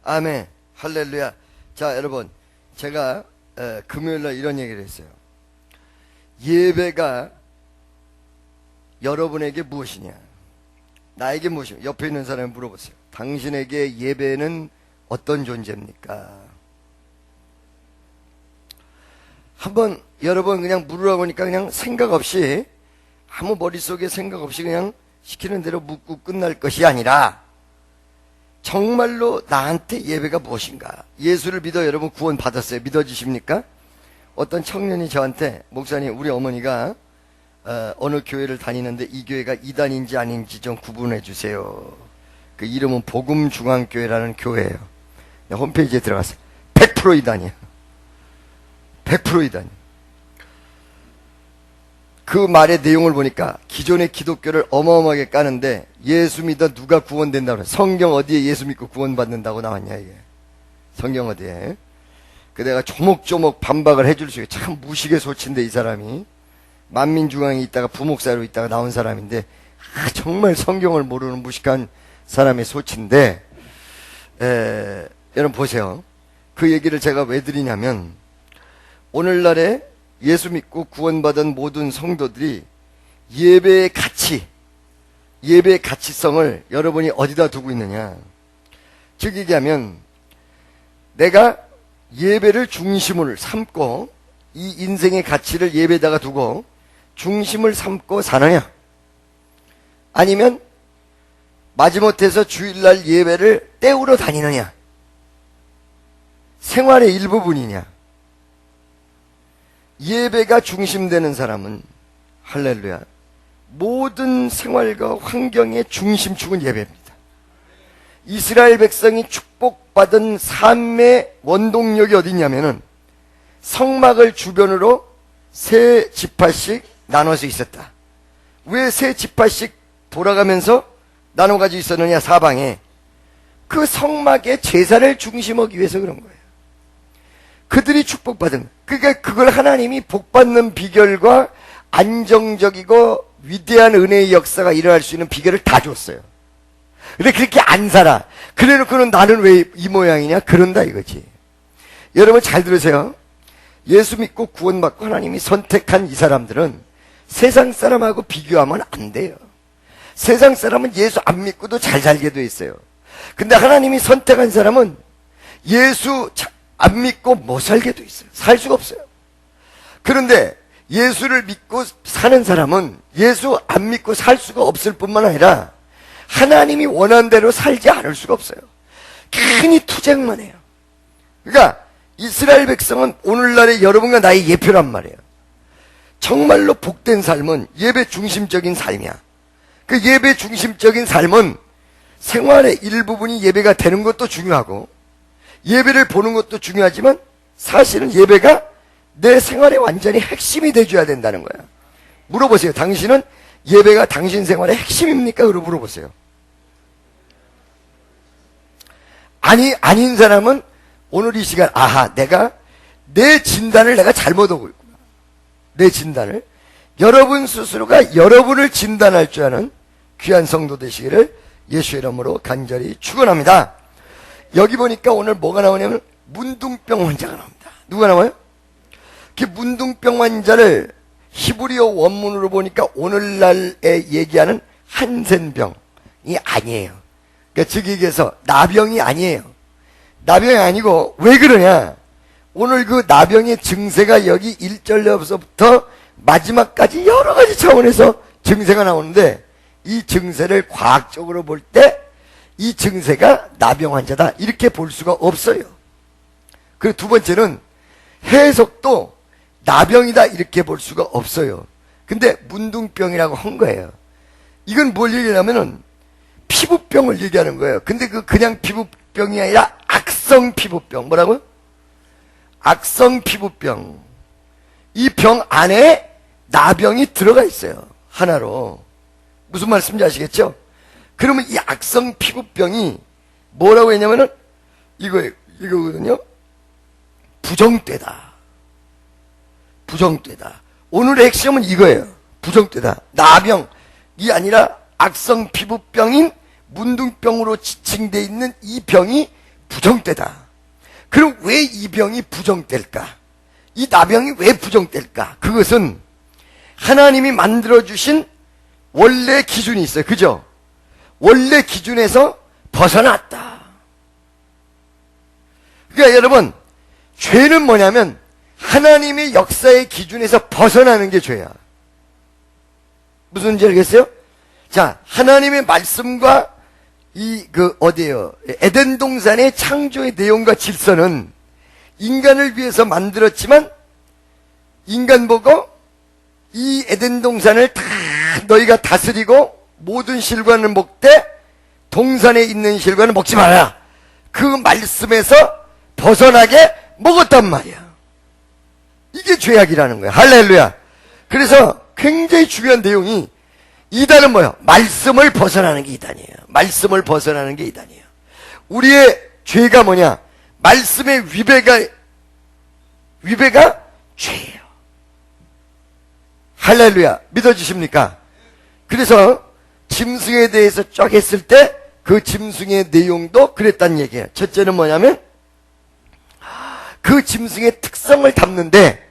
아멘. 할렐루야. 자, 여러분, 제가 금요일날 이런 얘기를 했어요. 예배가 여러분에게 무엇이냐? 나에게 무엇이냐? 옆에 있는 사람이 물어보세요. 당신에게 예배는 어떤 존재입니까? 한번 여러분 그냥 물으라고 하니까 그냥 생각 없이, 아무 머릿속에 생각 없이 그냥 시키는 대로 묻고 끝날 것이 아니라 정말로 나한테 예배가 무엇인가? 예수를 믿어 여러분 구원 받았어요. 믿어지십니까? 어떤 청년이 저한테, 목사님, 우리 어머니가 어느 교회를 다니는데 이 교회가 이단인지 아닌지 좀 구분해 주세요. 그 이름은 복음중앙교회라는 교회예요. 홈페이지에 들어갔어요. 100% 이단이야. 100% 이단. 그 말의 내용을 보니까 기존의 기독교를 어마어마하게 까는데, 예수 믿어 누가 구원된다고 그래. 성경 어디에 예수 믿고 구원받는다고 나왔냐 이게. 성경 어디에. 그 내가 조목조목 반박을 해줄 수 있게, 참 무식의 소치인데 이 사람이. 만민중앙에 있다가 부목사로 있다가 나온 사람인데, 정말 성경을 모르는 무식한 사람의 소치인데, 여러분 보세요. 그 얘기를 제가 왜 드리냐면, 오늘날에 예수 믿고 구원받은 모든 성도들이 예배의 가치, 예배의 가치성을 여러분이 어디다 두고 있느냐. 즉 얘기하면, 내가 예배를 중심을 삼고 이 인생의 가치를 예배에다가 두고 중심을 삼고 사느냐, 아니면 마지못해서 주일날 예배를 때우러 다니느냐, 생활의 일부분이냐. 예배가 중심되는 사람은, 할렐루야, 모든 생활과 환경의 중심축은 예배입니다. 이스라엘 백성이 축복받은 삶의 원동력이 어디 있냐면은 성막을 주변으로 세 지파씩 나눠서 있었다. 왜 세 지파씩 돌아가면서 나눠가지고 있었느냐, 사방에. 그 성막의 제사를 중심하기 위해서 그런 거예요. 그들이 축복받은, 그러니까 그걸 하나님이 복받는 비결과 안정적이고 위대한 은혜의 역사가 일어날 수 있는 비결을 다 줬어요. 근데 그렇게 안 살아. 그래 놓고는 나는 왜 이 모양이냐? 그런다 이거지. 여러분 잘 들으세요. 예수 믿고 구원받고 하나님이 선택한 이 사람들은 세상 사람하고 비교하면 안 돼요. 세상 사람은 예수 안 믿고도 잘 살게 돼 있어요. 근데 하나님이 선택한 사람은 예수 안 믿고 못 살게 돼 있어요. 살 수가 없어요. 그런데 예수를 믿고 사는 사람은 예수 안 믿고 살 수가 없을 뿐만 아니라 하나님이 원하는 대로 살지 않을 수가 없어요. 괜히 투쟁만 해요. 그러니까 이스라엘 백성은 오늘날의 여러분과 나의 예표란 말이에요. 정말로 복된 삶은 예배 중심적인 삶이야. 그 예배 중심적인 삶은 생활의 일부분이 예배가 되는 것도 중요하고 예배를 보는 것도 중요하지만, 사실은 예배가 내 생활의 완전히 핵심이 돼줘야 된다는 거야. 물어보세요. 당신은 예배가 당신 생활의 핵심입니까? 그러고 물어보세요. 아닌 사람은 오늘 이 시간, 아하, 내가 내 진단을 내가 잘못 하고 있구나. 내 진단을. 여러분 스스로가 여러분을 진단할 줄 아는 귀한 성도 되시기를 예수의 이름으로 간절히 축원합니다. 여기 보니까 오늘 뭐가 나오냐면 문둥병 환자가 나옵니다. 누가 나와요? 그 문둥병 환자를 히브리어 원문으로 보니까 오늘날에 얘기하는 한센병이 아니에요. 그러니까 즉 얘기해서 나병이 아니에요. 나병이 아니고, 왜 그러냐? 오늘 그 나병의 증세가 여기 1절부터 마지막까지 여러 가지 차원에서 증세가 나오는데, 이 증세를 과학적으로 볼 때 이 증세가 나병 환자다 이렇게 볼 수가 없어요. 그리고 두 번째는 해석도 나병이다 이렇게 볼 수가 없어요. 근데 문둥병이라고 한 거예요. 이건 뭘 얘기하냐면은 피부병을 얘기하는 거예요. 근데 그냥 피부병이 아니라 악성 피부병. 뭐라고요? 악성 피부병. 이 병 안에 나병이 들어가 있어요. 하나로. 무슨 말씀인지 아시겠죠? 그러면 이 악성 피부병이 뭐라고 했냐면은 이거거든요. 부정되다. 부정되다. 오늘의 핵심은 이거예요. 부정되다. 나병이 아니라 악성 피부병인 문둥병으로 지칭되어 있는 이 병이 부정되다. 그럼 왜 이 병이 부정될까? 이 나병이 왜 부정될까? 그것은 하나님이 만들어주신 원래 기준이 있어요. 그죠? 원래 기준에서 벗어났다. 그러니까 여러분, 죄는 뭐냐면 하나님의 역사의 기준에서 벗어나는 게 죄야. 무슨지 알겠어요? 자, 하나님의 말씀과 어디에요? 에덴 동산의 창조의 내용과 질서는 인간을 위해서 만들었지만, 인간 보고 이 에덴 동산을 다 너희가 다스리고 모든 실과는 먹되 동산에 있는 실과는 먹지 마라. 그 말씀에서 벗어나게 먹었단 말이야. 이게 죄악이라는 거야. 할렐루야. 그래서 굉장히 중요한 내용이, 이단은 뭐예요? 말씀을 벗어나는 게 이단이에요. 말씀을 벗어나는 게 이단이에요. 우리의 죄가 뭐냐? 말씀의 위배가 죄예요. 할렐루야. 믿어주십니까? 그래서 짐승에 대해서 쫙 했을 때 그 짐승의 내용도 그랬다는 얘기예요. 첫째는 뭐냐면 그 짐승의 특성을 담는데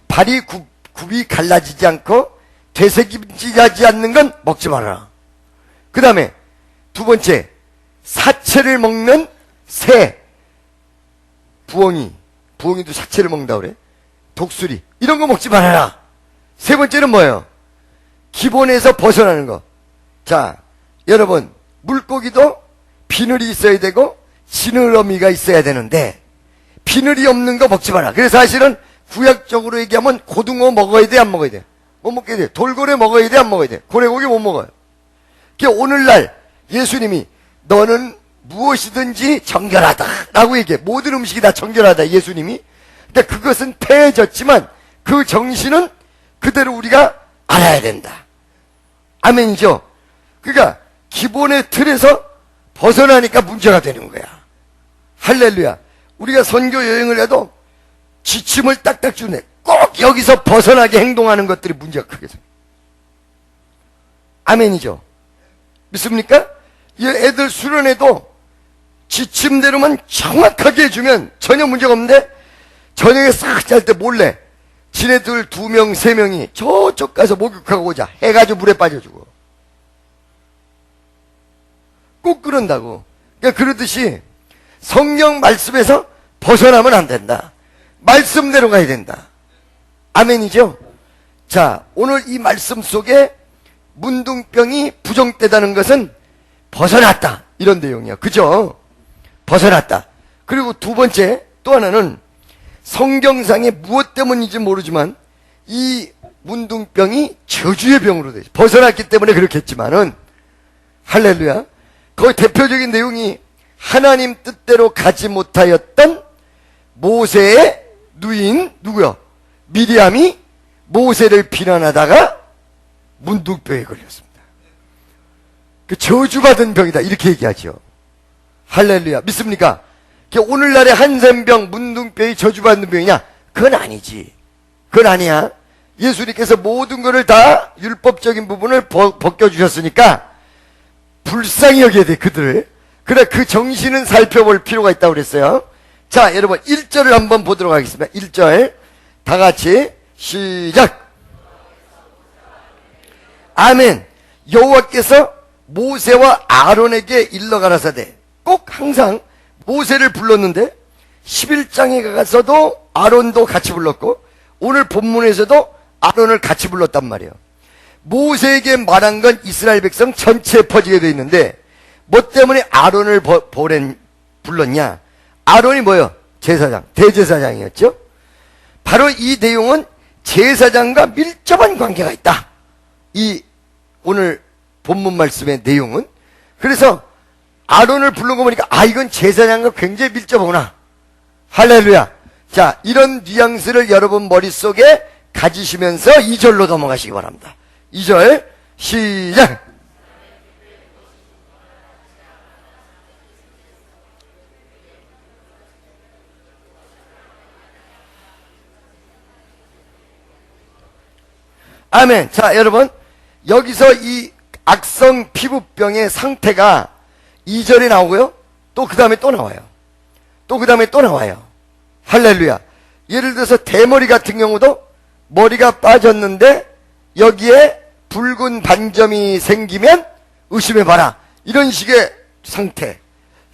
발이 굽이 갈라지지 않고 되새김질하지 않는 건 먹지 말아라. 그 다음에 두 번째, 사체를 먹는 새, 부엉이도 사체를 먹는다 그래. 독수리, 이런 거 먹지 말아라. 세 번째는 뭐예요? 기본에서 벗어나는 거. 자, 여러분, 물고기도 비늘이 있어야 되고 지느러미가 있어야 되는데 비늘이 없는 거 먹지 마라. 그래서 사실은 구약적으로 얘기하면 고등어 먹어야 돼, 안 먹어야 돼? 못 먹게 돼. 돌고래 먹어야 돼, 안 먹어야 돼? 고래고기 못 먹어요. 그러니까 오늘날 예수님이 너는 무엇이든지 정결하다 라고 얘기해. 모든 음식이 다 정결하다, 예수님이. 그러니까 그것은 폐해졌지만 그 정신은 그대로 우리가 알아야 된다. 아멘이죠? 그러니까 기본의 틀에서 벗어나니까 문제가 되는 거야. 할렐루야. 우리가 선교 여행을 해도 지침을 딱딱 주네. 꼭 여기서 벗어나게 행동하는 것들이 문제가 크게 생겨. 아멘이죠? 믿습니까? 이 애들 수련회도 지침대로만 정확하게 해주면 전혀 문제가 없는데, 저녁에 싹 잘 때 몰래 지네들 2명, 3명이 저쪽 가서 목욕하고 오자 해가지고 물에 빠져주고. 꼭 그런다고. 그러니까 그러듯이 성령 말씀에서 벗어나면 안 된다. 말씀대로 가야 된다. 아멘이죠? 자, 오늘 이 말씀 속에 문둥병이 부정되다는 것은 벗어났다, 이런 내용이야. 그죠? 벗어났다. 그리고 두 번째, 또 하나는 성경상에 무엇 때문인지 모르지만 이 문둥병이 저주의 병으로 돼 있어. 벗어났기 때문에 그렇겠지만은, 할렐루야. 거의 대표적인 내용이 하나님 뜻대로 가지 못하였던 모세의 누인, 누구요? 미리암이 모세를 비난하다가 문둥병에 걸렸습니다. 그 저주받은 병이다, 이렇게 얘기하죠. 할렐루야. 믿습니까? 오늘날의 한센병, 문둥병이 저주받는 병이냐? 그건 아니지. 그건 아니야. 예수님께서 모든 것을 다 율법적인 부분을 벗겨주셨으니까 불쌍히 여겨야 돼, 그들을. 그래, 그 정신은 살펴볼 필요가 있다고 그랬어요. 자, 여러분 1절을 한번 보도록 하겠습니다. 1절 다 같이 시작. 아멘. 여호와께서 모세와 아론에게 일러 가라사대. 꼭 항상 모세를 불렀는데 11장에 가서도 아론도 같이 불렀고 오늘 본문에서도 아론을 같이 불렀단 말이에요. 모세에게 말한 건 이스라엘 백성 전체에 퍼지게 되어 있는데 뭐 때문에 아론을 불렀냐? 아론이 뭐예요? 제사장, 대제사장이었죠? 바로 이 내용은 제사장과 밀접한 관계가 있다. 이 오늘 본문 말씀의 내용은. 그래서 아론을 부른 거 보니까 이건 제사장과 굉장히 밀접하구나. 할렐루야. 자, 이런 뉘앙스를 여러분 머릿속에 가지시면서 2절로 넘어가시기 바랍니다. 2절 시작. 아멘. 자, 여러분 여기서 이 악성 피부병의 상태가 2절에 나오고요 또 그 다음에 또 나와요. 또 그 다음에 또 나와요. 할렐루야. 예를 들어서 대머리 같은 경우도 머리가 빠졌는데 여기에 붉은 반점이 생기면 의심해봐라. 이런 식의 상태,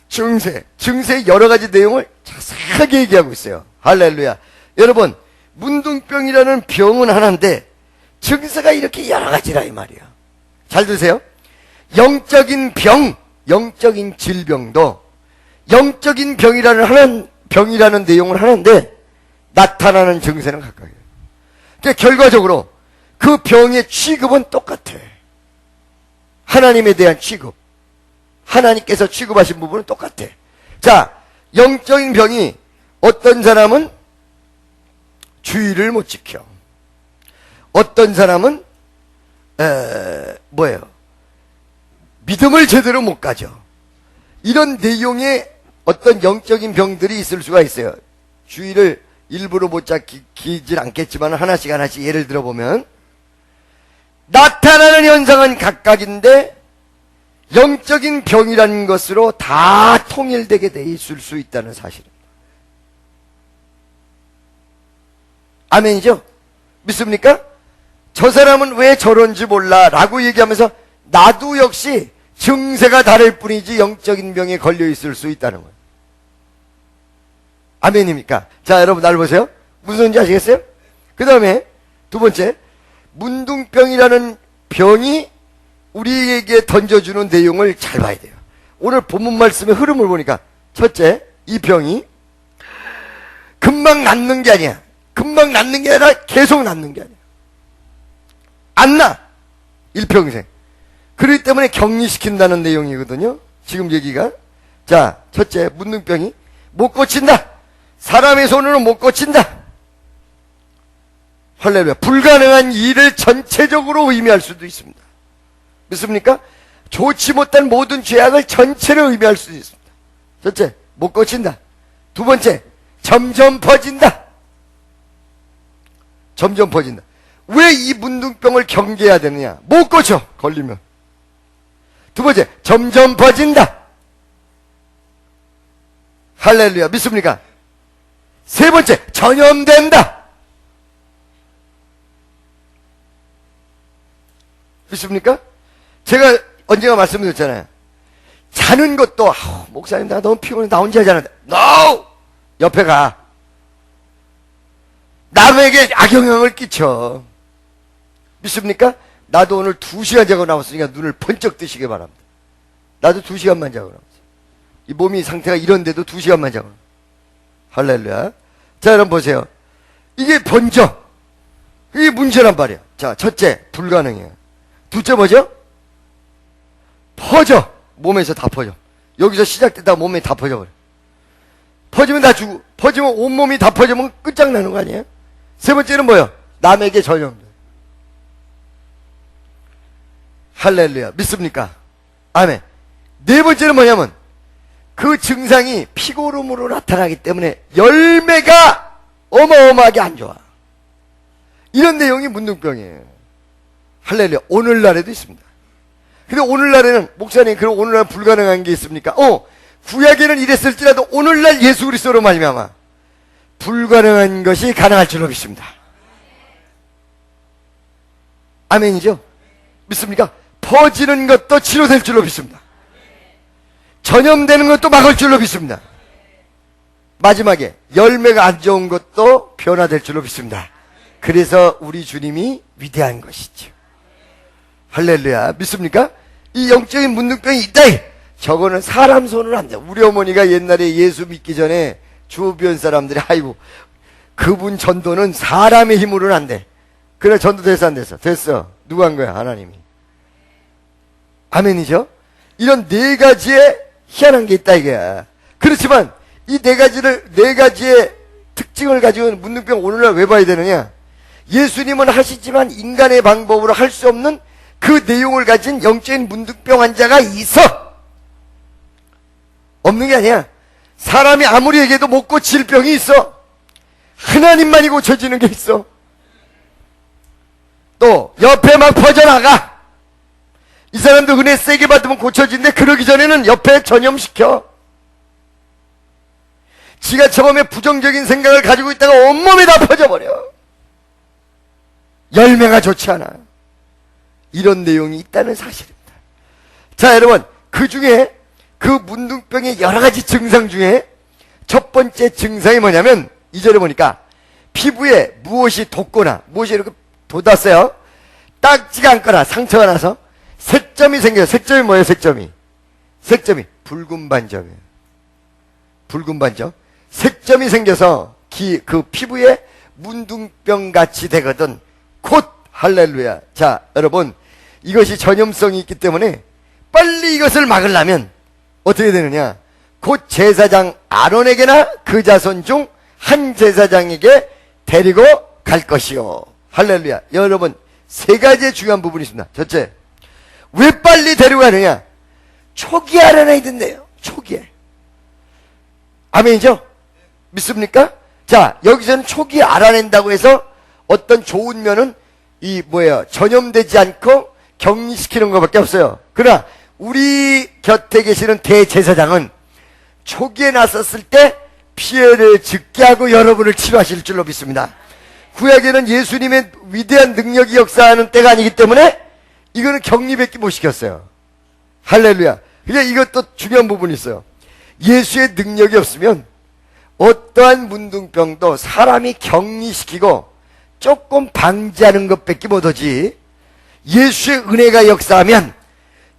증세 여러 가지 내용을 자세하게 얘기하고 있어요. 할렐루야. 여러분, 문둥병이라는 병은 하나인데 증세가 이렇게 여러 가지라 이 말이야. 잘 들으세요. 영적인 병, 영적인 질병도 영적인 병이라는 내용을 하는데 나타나는 증세는 각각이에요. 그러니까 결과적으로 그 병의 취급은 똑같아. 하나님에 대한 취급, 하나님께서 취급하신 부분은 똑같아. 자, 영적인 병이 어떤 사람은 주의를 못 지켜. 어떤 사람은 믿음을 제대로 못 가져. 이런 내용의 어떤 영적인 병들이 있을 수가 있어요. 주의를 일부러 못 지키질 않겠지만 하나씩 예를 들어보면 나타나는 현상은 각각인데 영적인 병이라는 것으로 다 통일되게 돼 있을 수 있다는 사실입니다. 아멘이죠? 믿습니까? 저 사람은 왜 저런지 몰라 라고 얘기하면서 나도 역시 증세가 다를 뿐이지 영적인 병에 걸려 있을 수 있다는 거예요. 아멘입니까? 자, 여러분 날 보세요. 무슨 소리인지 아시겠어요? 그 다음에 두 번째, 문둥병이라는 병이 우리에게 던져주는 내용을 잘 봐야 돼요. 오늘 본문 말씀의 흐름을 보니까 첫째, 이 병이 금방 낫는 게 아니야. 금방 낫는 게 아니라 계속 낫는 게 아니야. 안 나. 일평생. 그렇기 때문에 격리시킨다는 내용이거든요. 지금 얘기가. 자, 첫째, 문둥병이 못 고친다. 사람의 손으로는 못 고친다. 할렐루야. 불가능한 일을 전체적으로 의미할 수도 있습니다. 믿습니까? 좋지 못한 모든 죄악을 전체를 의미할 수도 있습니다. 첫째, 못 고친다. 두 번째, 점점 퍼진다. 점점 퍼진다. 왜 이 문둥병을 경계해야 되느냐? 못 고쳐, 걸리면. 두 번째, 점점 퍼진다. 할렐루야. 믿습니까? 세 번째, 전염된다. 믿습니까? 제가 언젠가 말씀드렸잖아요. 자는 것도 목사님 나 너무 피곤해 나 혼자 자는데 NO! 옆에 가. 남에게 악영향을 끼쳐. 믿습니까? 나도 오늘 2시간 자고 나왔으니까 눈을 번쩍 뜨시기 바랍니다. 나도 2시간만 자고 나왔어요. 이 몸이 상태가 이런데도 2시간만 자고. 할렐루야. 자, 여러분 보세요. 이게 번져. 이게 문제란 말이야. 자, 첫째, 불가능해요. 둘째 뭐죠? 퍼져. 몸에서 다 퍼져. 여기서 시작됐다가 몸에 다 퍼져버려. 퍼지면 다 죽고, 퍼지면 온몸이 다 퍼지면 끝장나는 거 아니에요? 세 번째는 뭐예요? 남에게 전염돼. 할렐루야. 믿습니까? 아멘. 네 번째는 뭐냐면 그 증상이 피고름으로 나타나기 때문에 열매가 어마어마하게 안 좋아. 이런 내용이 문둥병이에요. 할렐루야. 오늘날에도 있습니다. 근데 오늘날에는 목사님 그럼 오늘날 불가능한 게 있습니까? 구약에는 이랬을지라도 오늘날 예수 그리스도로 말미암아 불가능한 것이 가능할 줄로 믿습니다. 아멘이죠? 믿습니까? 퍼지는 것도 치료될 줄로 믿습니다. 전염되는 것도 막을 줄로 믿습니다. 마지막에 열매가 안 좋은 것도 변화될 줄로 믿습니다. 그래서 우리 주님이 위대한 것이죠. 할렐루야. 믿습니까? 이 영적인 문둥병이 있다. 저거는 사람 손으로 안 돼. 우리 어머니가 옛날에 예수 믿기 전에 주변 사람들이 아이고 그분 전도는 사람의 힘으로는 안 돼. 그래 전도 됐어 안 됐어? 됐어. 누가 한 거야? 하나님이. 아멘이죠? 이런 네 가지의 희한한 게 있다 이거야. 그렇지만 이 네 가지의 특징을 가지고 문둥병 오늘날 왜 봐야 되느냐? 예수님은 하시지만 인간의 방법으로 할 수 없는 그 내용을 가진 영적인 문둥병 환자가 있어. 없는 게 아니야. 사람이 아무리 얘기해도 못 고칠 병이 있어. 하나님만이 고쳐지는 게 있어. 또 옆에 막 퍼져나가. 이 사람도 은혜 세게 받으면 고쳐지는데 그러기 전에는 옆에 전염시켜. 지가 처음에 부정적인 생각을 가지고 있다가 온몸이 다 퍼져버려. 열매가 좋지 않아. 이런 내용이 있다는 사실입니다. 자, 여러분, 그 중에 그 문둥병의 여러 가지 증상 중에 첫 번째 증상이 뭐냐면 2절에 보니까 피부에 무엇이 돋거나 무엇이 이렇게 돋았어요. 딱지가 않거나 상처가 나서 색점이 생겨요. 색점이 뭐예요? 색점이 붉은 반점이에요. 붉은 반점. 색점이 생겨서 그 피부에 문둥병 같이 되거든. 곧 할렐루야. 자, 여러분, 이것이 전염성이 있기 때문에 빨리 이것을 막으려면 어떻게 되느냐? 곧 제사장 아론에게나 그 자손 중 한 제사장에게 데리고 갈 것이요. 할렐루야. 여러분, 세 가지의 중요한 부분이 있습니다. 첫째, 왜 빨리 데려가느냐? 초기에 알아내야 된대요. 초기에. 아멘이죠? 믿습니까? 자, 여기서는 초기에 알아낸다고 해서 어떤 좋은 면은 전염되지 않고 격리시키는 것밖에 없어요. 그러나 우리 곁에 계시는 대제사장은 초기에 나섰을 때 피해를 적게 하고 여러분을 치료하실 줄로 믿습니다. 구약에는 예수님의 위대한 능력이 역사하는 때가 아니기 때문에 이거는 격리밖에 못 시켰어요. 할렐루야. 그러니까 이것도 중요한 부분이 있어요. 예수의 능력이 없으면 어떠한 문둥병도 사람이 격리시키고 조금 방지하는 것밖에 못하지, 예수의 은혜가 역사하면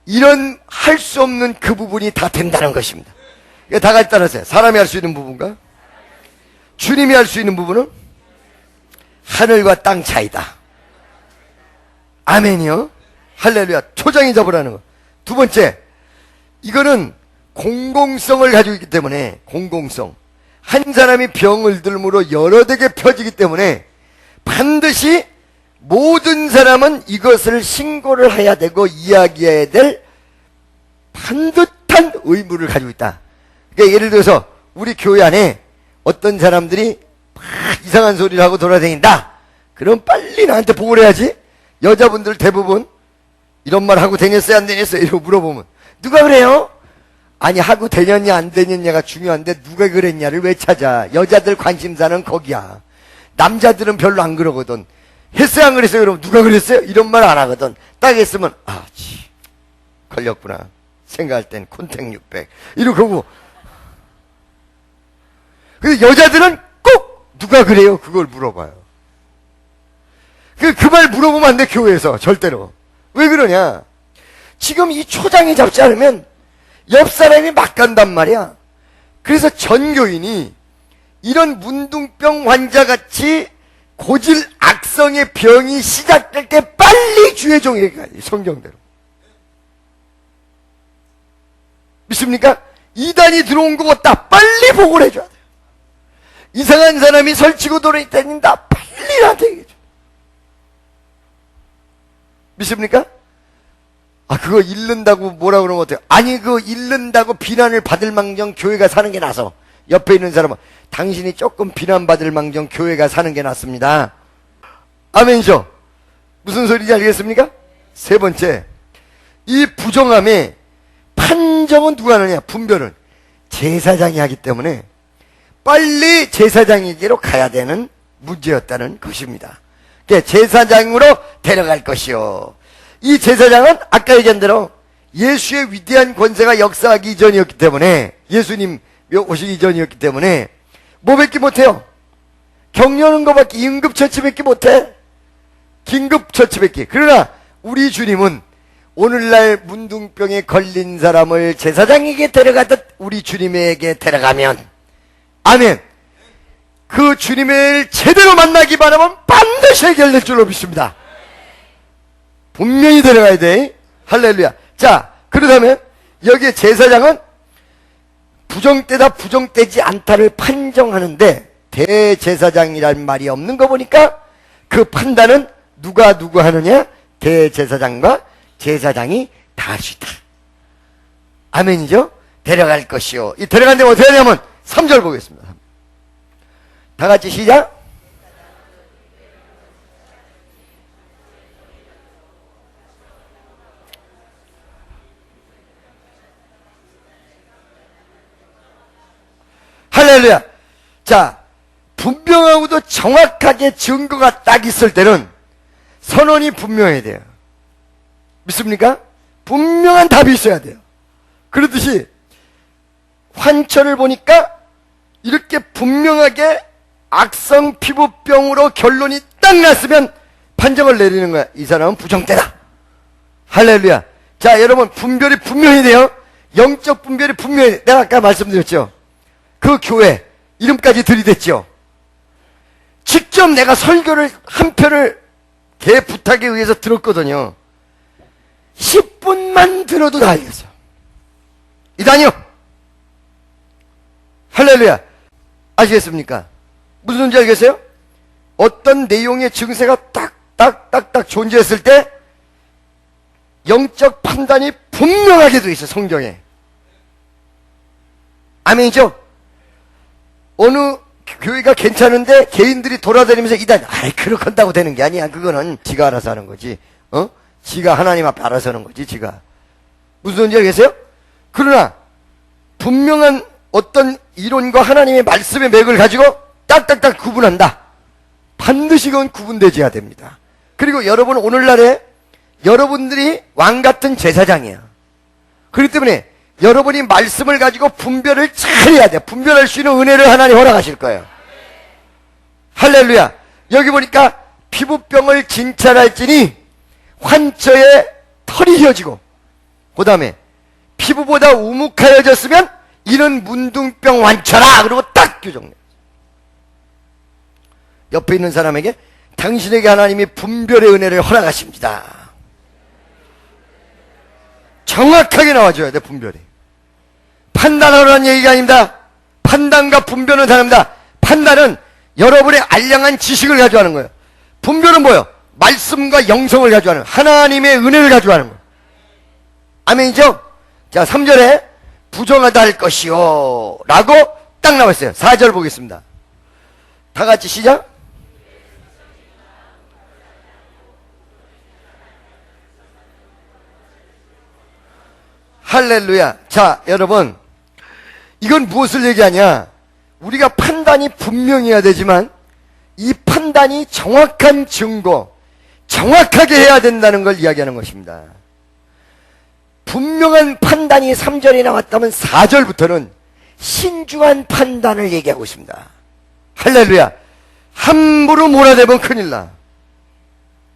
이런 할 수 없는 그 부분이 다 된다는 것입니다. 다 같이 따라하세요. 사람이 할 수 있는 부분과 주님이 할 수 있는 부분은 하늘과 땅 차이다. 아멘이요. 할렐루야. 초장이 잡으라는 거. 두 번째, 이거는 공공성을 가지고 있기 때문에, 공공성. 한 사람이 병을 들므로 여러 대게 펴지기 때문에 반드시 모든 사람은 이것을 신고를 해야 되고 이야기해야 될 반듯한 의무를 가지고 있다. 그러니까 예를 들어서 우리 교회 안에 어떤 사람들이 막 이상한 소리를 하고 돌아다닌다. 그럼 빨리 나한테 보고를 해야지. 여자분들 대부분 이런 말 하고 다녔어요, 안 다녔어요? 이러고 물어보면 누가 그래요? 아니, 하고 되느냐 안 되느냐가 중요한데 누가 그랬냐를 왜 찾아? 여자들 관심사는 거기야. 남자들은 별로 안 그러거든. 했어요, 안 그랬어요? 그러면 누가 그랬어요? 이런 말 안 하거든. 딱 했으면 걸렸구나. 생각할 땐 콘택 600 이렇게 하고. 근데 여자들은 꼭 누가 그래요? 그걸 물어봐요. 그 말 물어보면 안 돼, 교회에서. 절대로. 왜 그러냐? 지금 이 초장이 잡지 않으면 옆 사람이 막 간단 말이야. 그래서 전교인이 이런 문둥병 환자같이 고질 악성의 병이 시작될 때 빨리 주의 종에게 가야 돼, 성경대로. 믿습니까? 이단이 들어온 것 같다. 빨리 보고를 해줘야 돼. 이상한 사람이 설치고 돌아다닌다. 빨리 나한테 얘기해줘. 믿습니까? 그거 잃는다고 뭐라 그러면 어때요? 아니, 그거 잃는다고 비난을 받을 망정 교회가 사는 게 나서. 옆에 있는 사람은 당신이 조금 비난받을 망정 교회가 사는 게 낫습니다. 아멘이죠? 무슨 소리인지 알겠습니까? 세 번째, 이 부정함의 판정은 누가 하느냐? 분별은 제사장이 하기 때문에 빨리 제사장에게로 가야 되는 문제였다는 것입니다. 제사장으로 데려갈 것이요. 이 제사장은 아까 얘기한 대로 예수의 위대한 권세가 역사하기 이전이었기 때문에, 예수님 오시기 이전이었기 때문에 뭐밖에 못해요? 격려하는 것밖에, 응급처치밖에 못해. 긴급처치밖에. 그러나 우리 주님은 오늘날 문둥병에 걸린 사람을 제사장에게 데려가듯 우리 주님에게 데려가면, 아멘, 그 주님을 제대로 만나기 바라면 반드시 해결될 줄로 믿습니다. 분명히 데려가야 돼. 할렐루야. 자, 그렇다면 여기에 제사장은 부정되다 부정되지 않다를 판정하는데, 대제사장이란 말이 없는 거 보니까 그 판단은 누가 하느냐? 대제사장과 제사장이 다 할 수 있다. 아멘이죠? 데려갈 것이요. 이 데려간 데면 어떻게 하냐면 3절 보겠습니다. 다 같이 시작. 할렐루야. 자, 분명하고도 정확하게 증거가 딱 있을 때는 선언이 분명해야 돼요. 믿습니까? 분명한 답이 있어야 돼요. 그러듯이 환처를 보니까 이렇게 분명하게 악성 피부병으로 결론이 딱 났으면 판정을 내리는 거야. 이 사람은 부정태다. 할렐루야. 자, 여러분, 분별이 분명히 돼요. 영적 분별이 분명히 돼요. 내가 아까 말씀드렸죠. 그 교회 이름까지 들이댔죠. 직접 내가 설교를 한 편을 걔 부탁에 의해서 들었거든요. 10분만 들어도 다 알겠어. 이단이요. 할렐루야. 아시겠습니까? 무슨 소리인지 알겠어요? 어떤 내용의 증세가 딱딱딱딱 존재했을 때 영적 판단이 분명하게 돼 있어, 성경에. 아멘이죠? 어느 교회가 괜찮은데 개인들이 돌아다니면서 이단, 아이, 그렇게 한다고 되는 게 아니야. 그거는 지가 알아서 하는 거지. 지가 하나님 앞에 알아서 하는 거지, 지가. 무슨 소리인지 알겠어요? 그러나 분명한 어떤 이론과 하나님의 말씀의 맥을 가지고 딱딱딱 구분한다. 반드시 그건 구분되어야 됩니다. 그리고 여러분, 오늘날에 여러분들이 왕같은 제사장이야. 그렇기 때문에 여러분이 말씀을 가지고 분별을 잘 해야 돼. 분별할 수 있는 은혜를 하나님 허락하실 거예요. 할렐루야. 여기 보니까 피부병을 진찰할지니 환처에 털이 휘어지고, 그 다음에 피부보다 우묵하여졌으면 이는 문둥병 환처라. 그리고 딱 규정돼. 옆에 있는 사람에게 당신에게 하나님이 분별의 은혜를 허락하십니다. 정확하게 나와줘야 돼, 분별이. 판단하라는 얘기가 아닙니다. 판단과 분별은 다릅니다. 판단은 여러분의 알량한 지식을 가져가는 거예요. 분별은 뭐예요? 말씀과 영성을 가져가는 거예요. 하나님의 은혜를 가져가는 거예요. 아멘이죠? 자, 3절에 부정하다 할 것이요 라고 딱 나와 있어요. 4절 보겠습니다. 다 같이 시작. 할렐루야. 자, 여러분, 이건 무엇을 얘기하냐? 우리가 판단이 분명해야 되지만 이 판단이 정확한 증거, 정확하게 해야 된다는 걸 이야기하는 것입니다. 분명한 판단이 3절에 나왔다면 4절부터는 신중한 판단을 얘기하고 있습니다. 할렐루야. 함부로 몰아대면 큰일 나.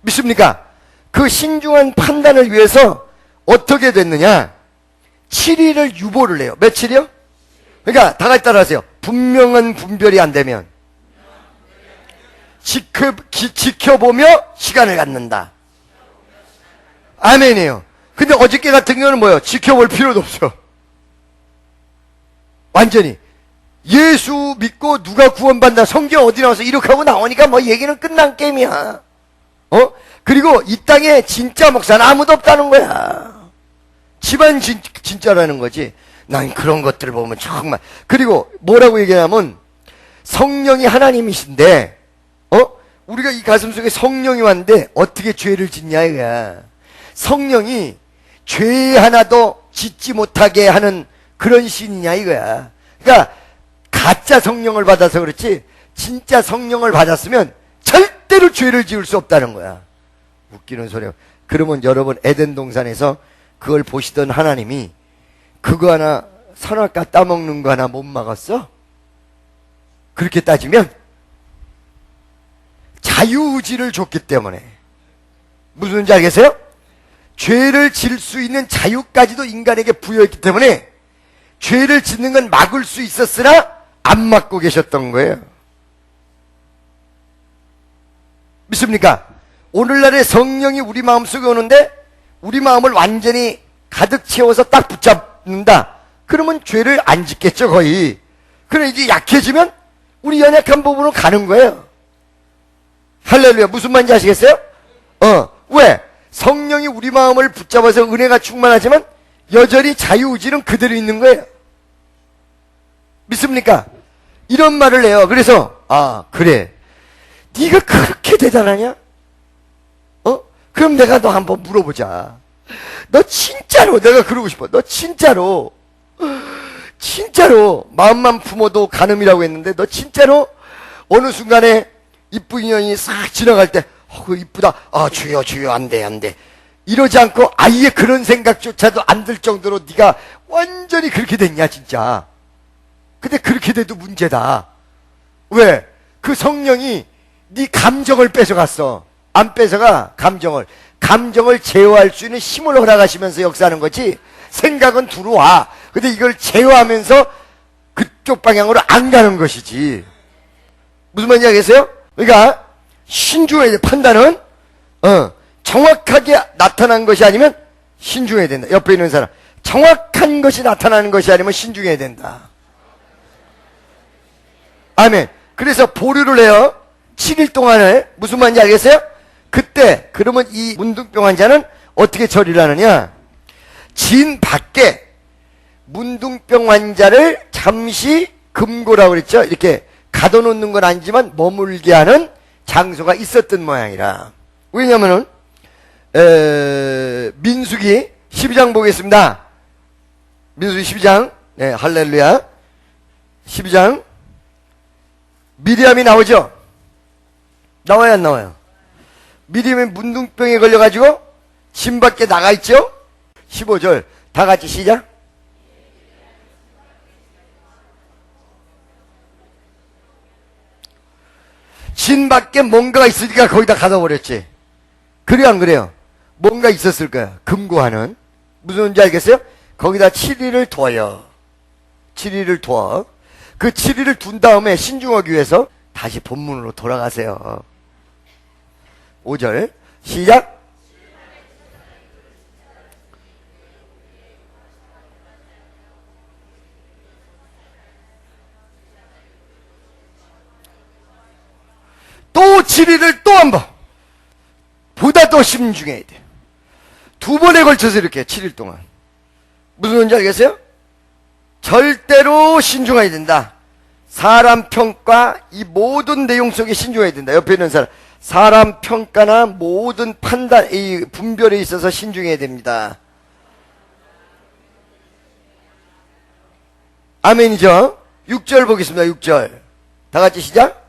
믿습니까? 그 신중한 판단을 위해서 어떻게 됐느냐? 7일을 유보를 해요. 며칠이요? 그러니까 다 같이 따라하세요. 분명한 분별이 안 되면 지켜보며 시간을 갖는다. 아멘이에요. 근데 어저께 같은 경우는 뭐예요? 지켜볼 필요도 없어. 완전히 예수 믿고 누가 구원받는다. 성경 어디 나와서 이렇게 하고 나오니까 뭐 얘기는 끝난 게임이야. 그리고 이 땅에 진짜 목사는 아무도 없다는 거야. 집안 진짜라는 거지. 난 그런 것들을 보면 정말. 그리고 뭐라고 얘기하냐면 성령이 하나님이신데 우리가 이 가슴 속에 성령이 왔는데 어떻게 죄를 짓냐 이거야. 성령이 죄 하나도 짓지 못하게 하는 그런 신이냐 이거야. 그러니까 가짜 성령을 받아서 그렇지 진짜 성령을 받았으면 절대로 죄를 지을 수 없다는 거야. 웃기는 소리야. 그러면 여러분 에덴 동산에서 그걸 보시던 하나님이 그거 하나 선악과 따먹는 거 하나 못 막았어? 그렇게 따지면 자유의지를 줬기 때문에. 무슨 말인지 알겠어요? 죄를 질 수 있는 자유까지도 인간에게 부여했기 때문에 죄를 짓는 건 막을 수 있었으나 안 막고 계셨던 거예요. 믿습니까? 오늘날의 성령이 우리 마음속에 오는데 우리 마음을 완전히 가득 채워서 딱 붙잡는다. 그러면 죄를 안 짓겠죠, 거의. 그래, 이제 약해지면 우리 연약한 부분으로 가는 거예요. 할렐루야. 무슨 말인지 아시겠어요? 왜? 성령이 우리 마음을 붙잡아서 은혜가 충만하지만 여전히 자유의지는 그대로 있는 거예요. 믿습니까? 이런 말을 해요. 그래서 그래. 네가 그렇게 대단하냐? 그럼 내가 너 한번 물어보자. 너 진짜로, 내가 그러고 싶어. 너 진짜로 진짜로 마음만 품어도 간음이라고 했는데 너 진짜로 어느 순간에 이쁜 인연이 싹 지나갈 때 그 이쁘다, 주여 주여 안 돼 안 돼 이러지 않고 아예 그런 생각조차도 안 들 정도로 네가 완전히 그렇게 됐냐 진짜. 근데 그렇게 돼도 문제다. 왜? 그 성령이 네 감정을 뺏어갔어. 안 뺏어가. 감정을 제어할 수 있는 힘을 허락하시면서 역사하는 거지. 생각은 들어와. 근데 이걸 제어하면서 그쪽 방향으로 안 가는 것이지. 무슨 말인지 알겠어요? 그러니까 신중해야 돼. 판단은 정확하게 나타난 것이 아니면 신중해야 된다. 옆에 있는 사람, 정확한 것이 나타나는 것이 아니면 신중해야 된다. 아멘. 그래서 보류를 해요. 7일 동안을. 무슨 말인지 알겠어요? 그때 그러면 이 문둥병 환자는 어떻게 처리를 하느냐, 진 밖에 문둥병 환자를 잠시 금고라고 그랬죠. 이렇게 가둬놓는 건 아니지만 머물게 하는 장소가 있었던 모양이라. 왜냐면은 민수기 12장 보겠습니다. 민수기 12장, 네, 할렐루야. 12장 미리암이 나오죠. 나와요 안 나와요? 미리암이 문둥병에 걸려가지고 진 밖에 나가 있죠. 15절 다 같이 시작. 진 밖에 뭔가가 있으니까 거기다 가둬버렸지. 그래요 안 그래요? 뭔가 있었을 거야. 금고하는. 무슨 말인지 알겠어요? 거기다 7일을 둬요. 7일을 둬. 그 7일을 둔 다음에 신중하기 위해서 다시 본문으로 돌아가세요. 5절 시작. 또 7일을 또 한 번. 보다 더 신중해야 돼. 두 번에 걸쳐서 이렇게 7일 동안. 무슨 말인지 알겠어요? 절대로 신중해야 된다. 사람 평가, 이 모든 내용 속에 신중해야 된다. 옆에 있는 사람, 사람 평가나 모든 판단, 이 분별에 있어서 신중해야 됩니다. 아멘이죠? 6절 보겠습니다. 6절 다 같이 시작.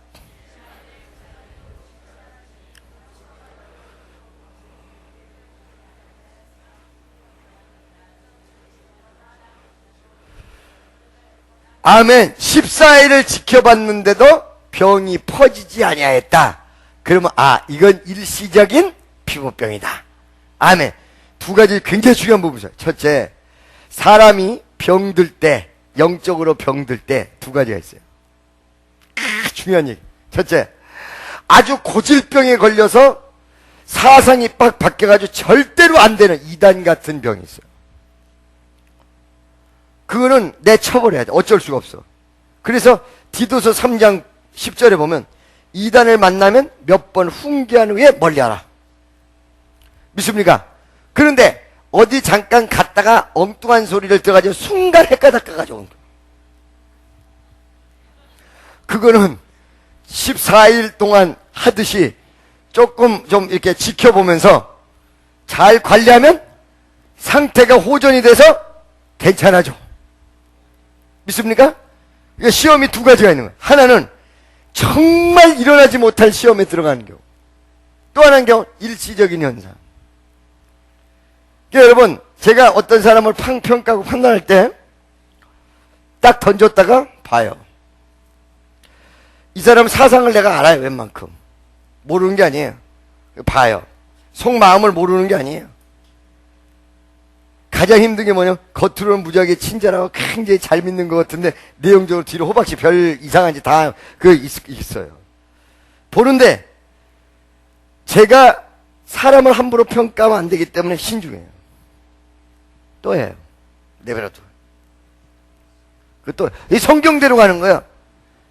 아멘. 14일을 지켜봤는데도 병이 퍼지지 아니하였다. 그러면 이건 일시적인 피부병이다. 아멘. 두 가지 굉장히 중요한 부분이죠. 첫째, 사람이 병들 때, 영적으로 병들 때 두 가지가 있어요. 중요한 얘기. 첫째, 아주 고질병에 걸려서 사상이 빡 바뀌어가지고 절대로 안 되는 이단 같은 병이 있어요. 그거는 내쳐버려야 돼. 어쩔 수가 없어. 그래서 디도서 3장 10절에 보면 이단을 만나면 몇 번 훈계한 후에 멀리하라. 믿습니까? 그런데 어디 잠깐 갔다가 엉뚱한 소리를 들어가지고 순간 헷가닥 가가지고 그거는 14일 동안 하듯이 조금 좀 이렇게 지켜보면서 잘 관리하면 상태가 호전이 돼서 괜찮아져. 믿습니까? 시험이 두 가지가 있는 거예요. 하나는 정말 일어나지 못할 시험에 들어가는 경우, 또 하나는 경우 일시적인 현상. 그러니까 여러분, 제가 어떤 사람을 평가하고 판단할 때 딱 던졌다가 봐요. 이 사람 사상을 내가 알아요. 웬만큼 모르는 게 아니에요. 봐요. 속마음을 모르는 게 아니에요. 가장 힘든 게 뭐냐면 겉으로는 무지하게 친절하고 굉장히 잘 믿는 것 같은데 내용적으로 뒤로 호박씨 별 이상한 짓 다 있어요. 보는데 제가 사람을 함부로 평가하면 안 되기 때문에 신중해요. 또 해요. 내버려둬. 또 이 성경대로 가는 거예요.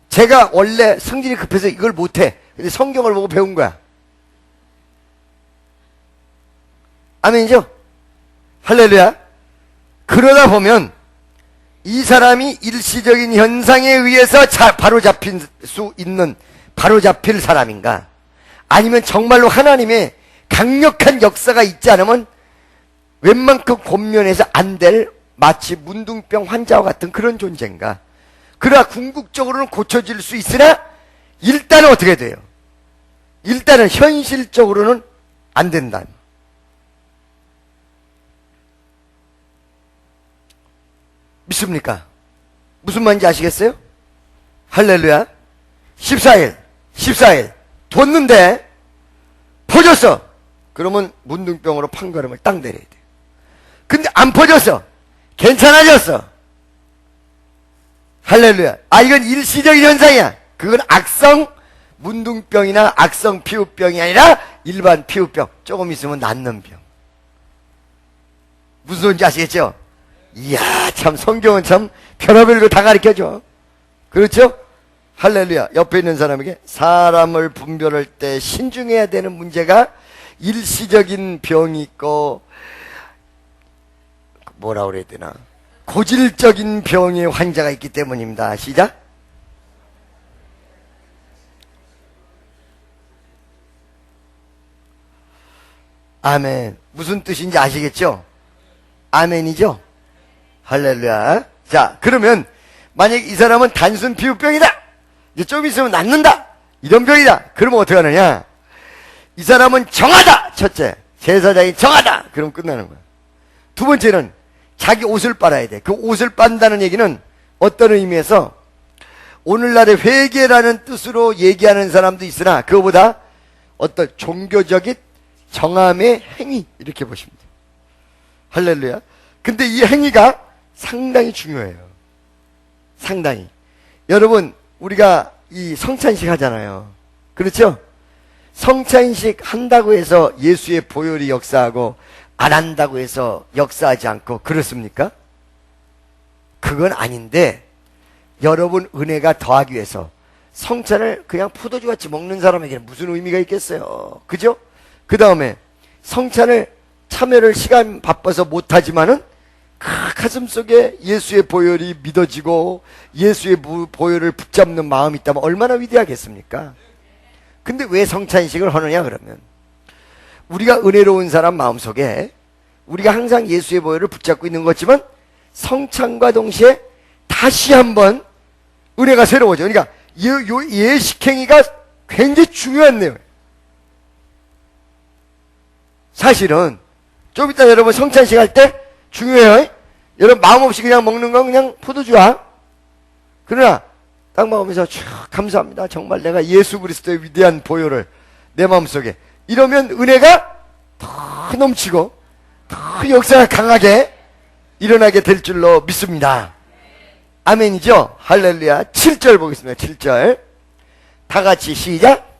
제가 원래 성질이 급해서 이걸 못해. 근데 성경을 보고 배운 거야. 아멘이죠? 할렐루야. 그러다 보면 이 사람이 일시적인 현상에 의해서 바로잡힐 수 있는, 바로잡힐 사람인가, 아니면 정말로 하나님의 강력한 역사가 있지 않으면 웬만큼 권면해서 안 될 마치 문둥병 환자와 같은 그런 존재인가? 그러나 궁극적으로는 고쳐질 수 있으나 일단은 어떻게 돼요? 일단은 현실적으로는 안 된다. 믿습니까? 무슨 말인지 아시겠어요? 할렐루야. 14일 뒀는데 퍼졌어. 그러면 문둥병으로 판가름을 딱 내려야 돼. 근데 안 퍼졌어. 괜찮아졌어. 할렐루야. 이건 일시적인 현상이야. 그건 악성 문둥병이나 악성 피부병이 아니라 일반 피부병. 조금 있으면 낫는 병. 무슨 소리인지 아시겠죠? 이야, 참 성경은 참 별의별 거 다 가르쳐줘. 그렇죠? 할렐루야. 옆에 있는 사람에게 사람을 분별할 때 신중해야 되는 문제가 일시적인 병이 있고 뭐라 그래야 되나, 고질적인 병의 환자가 있기 때문입니다. 시작. 아멘. 무슨 뜻인지 아시겠죠? 아멘이죠? 할렐루야. 자, 그러면 만약 이 사람은 단순 피부병이다, 이제 좀 있으면 낫는다, 이런 병이다, 그러면 어떻게 하느냐? 이 사람은 정하다. 첫째, 제사장이 정하다. 그럼 끝나는 거야. 두 번째는 자기 옷을 빨아야 돼. 그 옷을 빤다는 얘기는 어떤 의미에서 오늘날의 회개라는 뜻으로 얘기하는 사람도 있으나 그거보다 어떤 종교적인 정함의 행위, 이렇게 보시면 돼요. 할렐루야. 근데 이 행위가 상당히 중요해요. 상당히. 여러분, 우리가 이 성찬식 하잖아요. 그렇죠? 성찬식 한다고 해서 예수의 보혈이 역사하고 안 한다고 해서 역사하지 않고 그렇습니까? 그건 아닌데, 여러분 은혜가 더하기 위해서 성찬을 그냥 포도주같이 먹는 사람에게는 무슨 의미가 있겠어요? 그죠? 그 다음에 성찬을 참여를 시간 바빠서 못하지만은 가슴 속에 예수의 보혈이 믿어지고 예수의 보혈을 붙잡는 마음이 있다면 얼마나 위대하겠습니까? 근데 왜 성찬식을 하느냐 그러면, 우리가 은혜로운 사람 마음속에 우리가 항상 예수의 보혈을 붙잡고 있는 거지만 성찬과 동시에 다시 한번 은혜가 새로워져. 그러니까 예식행위가 굉장히 중요한 내용이에요. 사실은 좀 이따 여러분 성찬식 할 때 중요해요. 여러분 마음 없이 그냥 먹는 건 그냥 포도주야. 그러나 딱 먹으면서 감사합니다. 정말 내가 예수 그리스도의 위대한 보혈을 내 마음속에, 이러면 은혜가 더 넘치고 더 역사가 강하게 일어나게 될 줄로 믿습니다. 아멘이죠? 할렐루야. 7절 보겠습니다. 7절 다 같이 시작.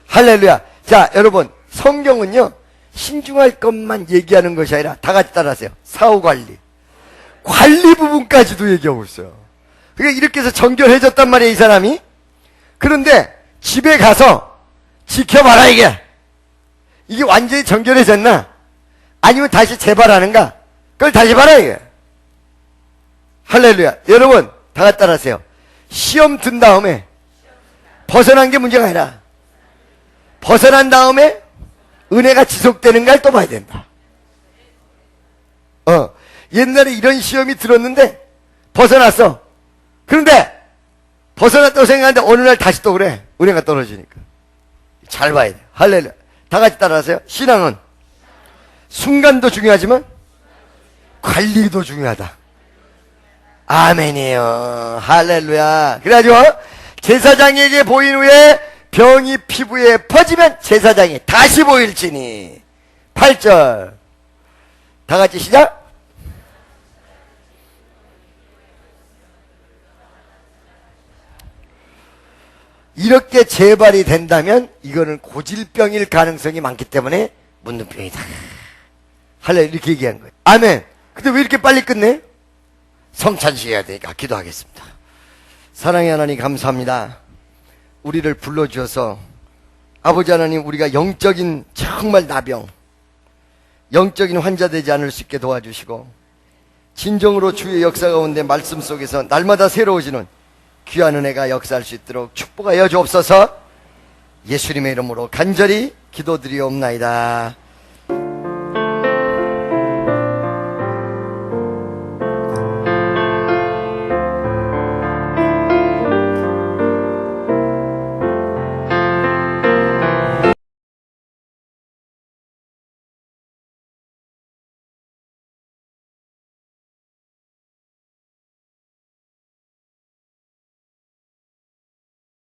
할렐루야. 자, 여러분, 성경은요 신중할 것만 얘기하는 것이 아니라 다 같이 따라하세요. 사후관리, 관리 부분까지도 얘기하고 있어요. 그러니까 이렇게 해서 정결해졌단 말이에요, 이 사람이. 그런데 집에 가서 지켜봐라. 이게 완전히 정결해졌나 아니면 다시 재발하는가, 그걸 다시 봐라 이게. 할렐루야. 여러분 다 같이 따라하세요. 시험 든 다음에 벗어난 게 문제가 아니라 벗어난 다음에 은혜가 지속되는가를 또 봐야 된다. 옛날에 이런 시험이 들었는데 벗어났어. 그런데 벗어났다고 생각하는데 어느 날 다시 또 그래. 은혜가 떨어지니까. 잘 봐야 돼. 할렐루야. 다 같이 따라하세요. 신앙은 순간도 중요하지만 관리도 중요하다. 아멘이에요. 할렐루야. 그래가지고 제사장에게 보인 후에 병이 피부에 퍼지면 제사장이 다시 보일지니. 8절 다 같이 시작. 이렇게 재발이 된다면 이거는 고질병일 가능성이 많기 때문에 문둥병이다. 할렐 이렇게 얘기한 거예요. 아멘. 근데 왜 이렇게 빨리 끝내? 성찬식 해야 되니까 기도하겠습니다. 사랑의 하나님 감사합니다. 우리를 불러주셔서 아버지 하나님, 우리가 영적인 정말 나병, 영적인 환자 되지 않을 수 있게 도와주시고 진정으로 주의 역사 가운데 말씀 속에서 날마다 새로워지는 귀한 은혜가 역사할 수 있도록 축복하여 주옵소서. 예수님의 이름으로 간절히 기도드리옵나이다.